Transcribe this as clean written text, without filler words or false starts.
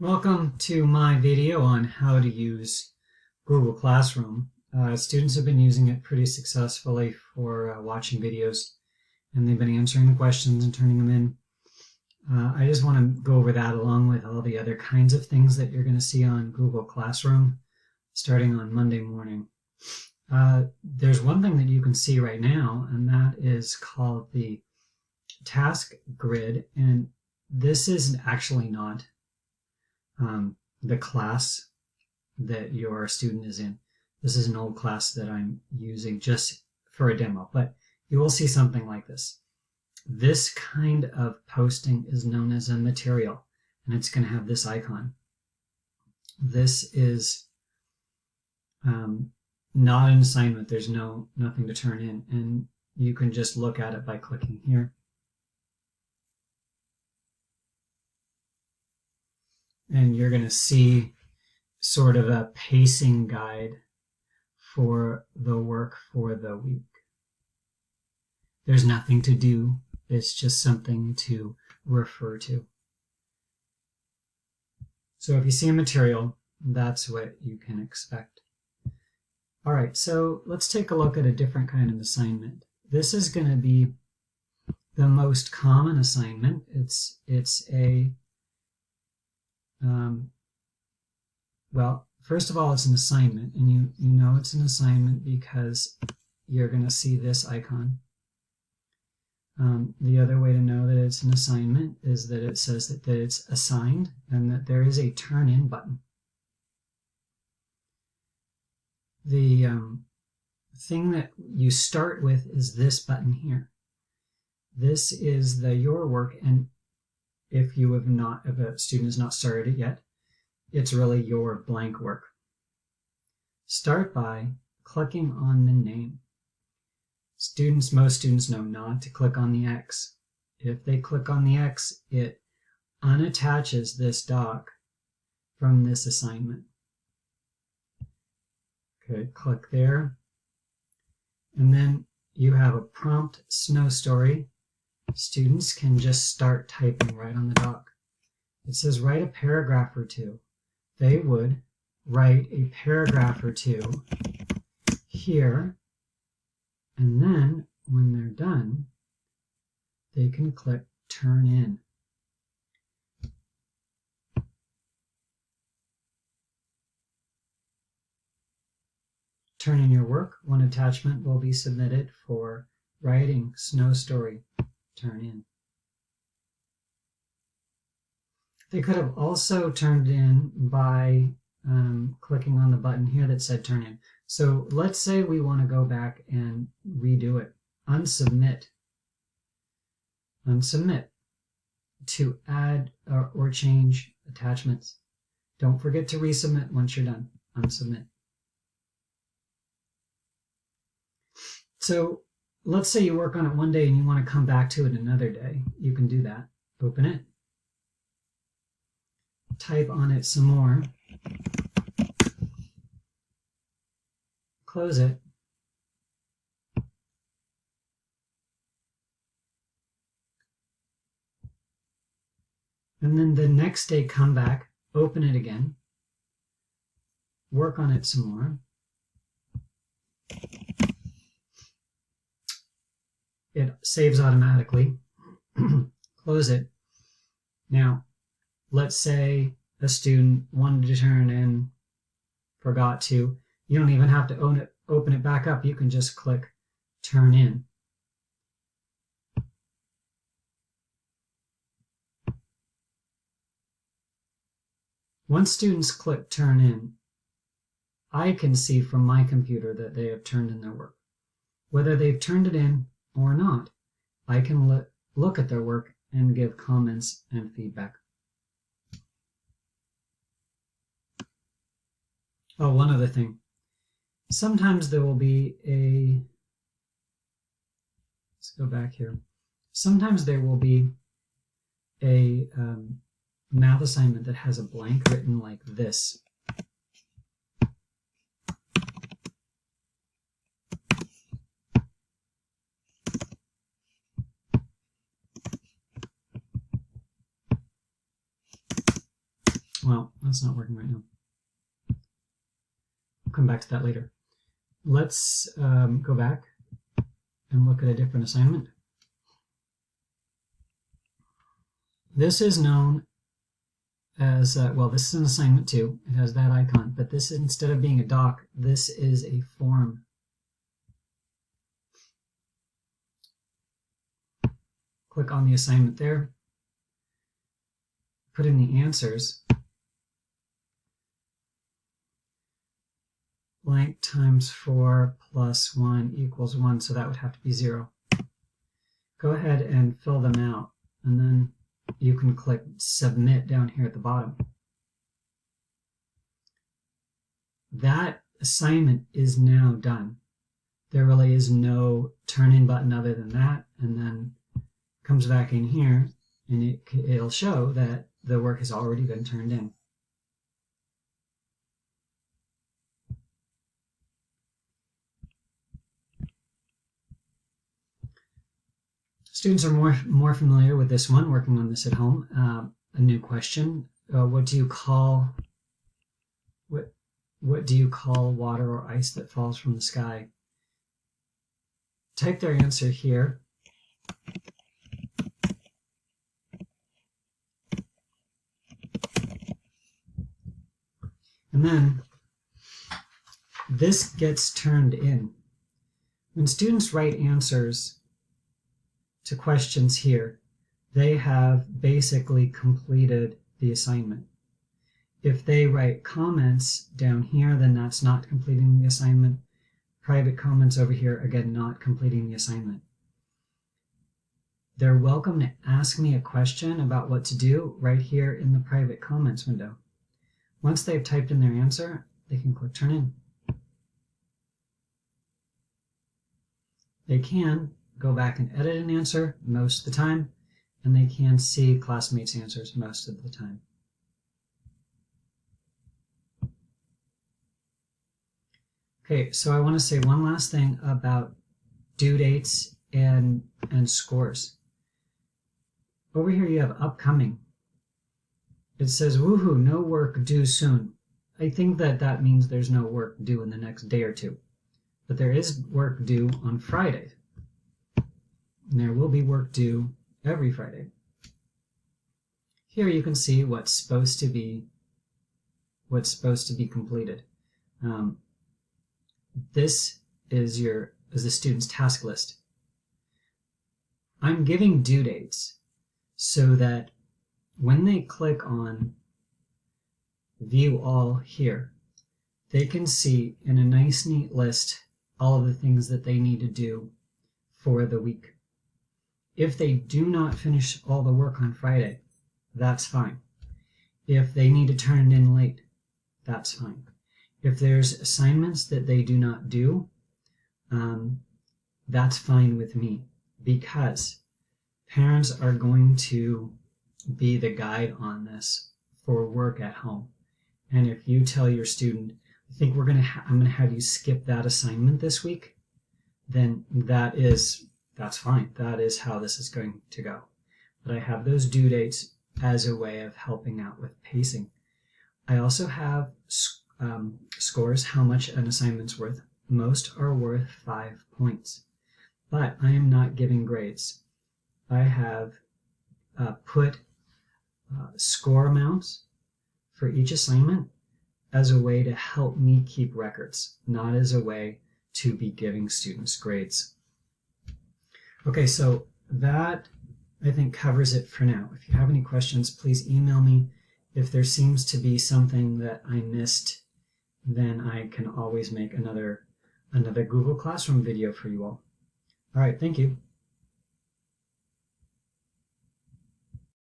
Welcome to my video on how to use Google Classroom. Students have been using it pretty successfully for watching videos, and they've been answering the questions and turning them in. I just want to go over that along with all the other kinds of things that you're going to see on Google Classroom starting on Monday morning. There's one thing that you can see right now, and that is called the task grid, and this is actually not the class that your student is in. This is an old class that I'm using just for a demo, but you will see something like this. This kind of posting is known as a material, and it's going to have this icon. This is not an assignment. There's nothing to turn in, and you can just look at it by clicking here. And you're going to see sort of a pacing guide for the work for the week. There's nothing to do. It's just something to refer to. So if you see a material, that's what you can expect. All right, so let's take a look at a different kind of assignment. This is going to be the most common assignment. It's a well, first of all, it's an assignment, and you know it's an assignment because you're going to see this icon. The other way to know that it's an assignment is that it says that it's assigned and that there is a turn in button. The thing that you start with is this button here. This is the your work, and if a student has not started it yet, it's really your blank work. Start by clicking on the name. Most students know not to click on the X. If they click on the X, it unattaches this doc from this assignment. Okay, click there. And then you have a prompt snow story. Students can just start typing right on the doc. It says write a paragraph or two. They would write a paragraph or two here, and then when they're done, they can click turn in. Turn in your work. One attachment will be submitted for writing snow story. Turn in. They could have also turned in by clicking on the button here that said turn in. So let's say we want to go back and redo it. Unsubmit. Unsubmit to add or change attachments. Don't forget to resubmit once you're done. Unsubmit. So let's say you work on it one day and you want to come back to it another day. You can do that. Open it. Type on it some more. Close it. And then the next day come back, open it again, work on it some more. It saves automatically. Close it. Now, let's say a student wanted to turn in, forgot to. You don't even have to open it back up. You can just click turn in. Once students click turn in, I can see from my computer that they have turned in their work. Whether they've turned it in or not, I can look at their work and give comments and feedback. Oh, one other thing. Sometimes there will be let's go back here. Sometimes there will be a math assignment that has a blank written like this. Well, that's not working right now. We'll come back to that later. Let's go back and look at a different assignment. This is known as, well, this is an assignment too. It has that icon, but this, instead of being a doc, this is a form. Click on the assignment there. Put in the answers. Blank times 4 plus 1 equals 1, so that would have to be 0. Go ahead and fill them out, and then you can click Submit down here at the bottom. That assignment is now done. There really is no turn-in button other than that, and then comes back in here, and it'll show that the work has already been turned in. Students are more familiar with this one, working on this at home. A new question: what do you call water or ice that falls from the sky? Type their answer here. And then this gets turned in. When students write answers to questions here, they have basically completed the assignment. If they write comments down here, then that's not completing the assignment. Private comments over here, again, not completing the assignment. They're welcome to ask me a question about what to do right here in the private comments window. Once they've typed in their answer, they can click Turn In. They can go back and edit an answer most of the time, and they can see classmates' answers most of the time. Okay, so I want to say one last thing about due dates and scores. Over here you have upcoming. It says, woohoo, no work due soon. I think that means there's no work due in the next day or two. But there is work due on Friday. And there will be work due every Friday. Here you can see what's supposed to be completed. This is the student's task list. I'm giving due dates so that when they click on View All here, they can see in a nice, neat list all of the things that they need to do for the week. If they do not finish all the work on Friday, that's fine. If they need to turn it in late, that's fine. If there's assignments that they do not do, that's fine with me, because parents are going to be the guide on this for work at home. And if you tell your student, I think I'm going to have you skip that assignment this week, then that's fine. That is how this is going to go. But I have those due dates as a way of helping out with pacing. I also have scores, how much an assignment's worth. Most are worth 5 points. But I am not giving grades. I have put score amounts for each assignment as a way to help me keep records, not as a way to be giving students grades. Okay, so that I think covers it for now. If you have any questions, please email me. If there seems to be something that I missed, then I can always make another Google Classroom video for you all. All right, thank you.